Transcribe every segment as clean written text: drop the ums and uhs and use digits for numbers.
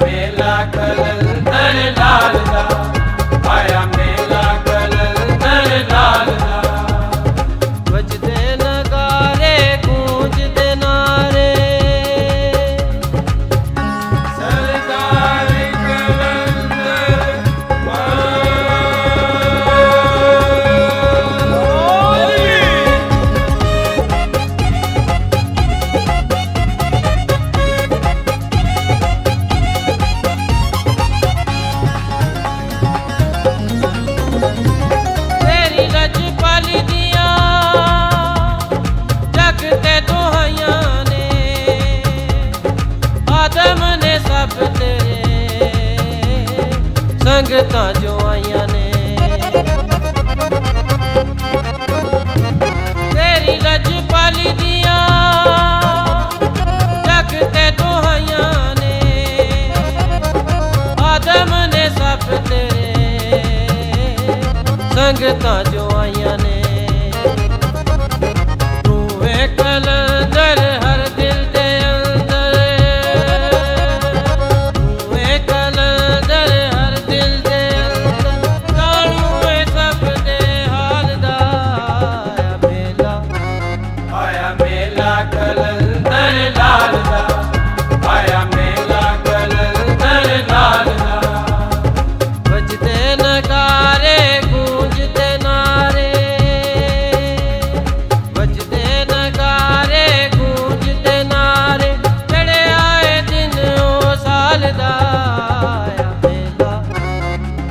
ਮੇਲਾ ਕਲੰਦਰ ਲਾਲ ਦਾ, ਆਇਆ ਮੇਲਾ ਕਲੰਦਰ ਲਾਲ ਦਾ। ਵੱਜਦੇ ਨਗਾਰੇ ਗੂੰਜਦੇ ਨਾਰੇ, ਸਰਦਾਰ ਕਲੰਦਰ ਤੇਰੀ ਲਜਪਾਲੀ ਦੀਆਂ ਜਗ ਤੇ ਦੁਹਾਈਆਂ ਨੇ, ਆਦਮ ਨੇ ਸਭ ਤੇਰੇ ਸੰਗਤਾਂ ਜੋ ਆਈਆਂ ਨੇ। ਤੇਰੀ ਲਜਪਾਲੀ ਦੀਆਂ ਜਗ ਤੇ ਦੁਹਾਈਆਂ ਨੇ, ਆਦਮ ਨੇ ਸਭ ਤੇਰੇ ਸੰਗਤਾਂ ਜੋ ਆਈਆਂ ਨੇ। ਤੂੰ ਏ ਕਲੰਦਰ ਹਰ ਦਿਲ ਦੇ ਅੰਦਰ, ਤੂੰ ਏ ਕਲੰਦਰ ਹਰ ਦਿਲ ਦੇ ਅੰਦਰ, ਜਾਣੂ ਏ ਸਭ ਦੇ ਹਾਲ ਦਾ। ਆਇਆ ਮੇਲਾ ਆਇਆ ਮੇਲਾ ਕਲੰਦਰ ਲਾਲ ਦਾ, ਆਇਆ ਮੇਲਾ ਕਲੰਦਰ ਲਾਲ ਦਾ। ਵੱਜਦੇ ਨਗਾਰੇ ਗੂੰਜਦੇ ਨਾਰੇ, ਵੱਜਦੇ ਨਗਾਰੇ ਗੂੰਜਦੇ ਨਾਰੇ, ਚੜ੍ਹੇ ਆਏ ਦਿਨ ਉਹ ਸਾਲ ਦਾ। ਆਇਆ ਮੇਲਾ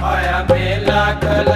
ਆਇਆ ਮੇਲਾ ਕਲੰਦਰ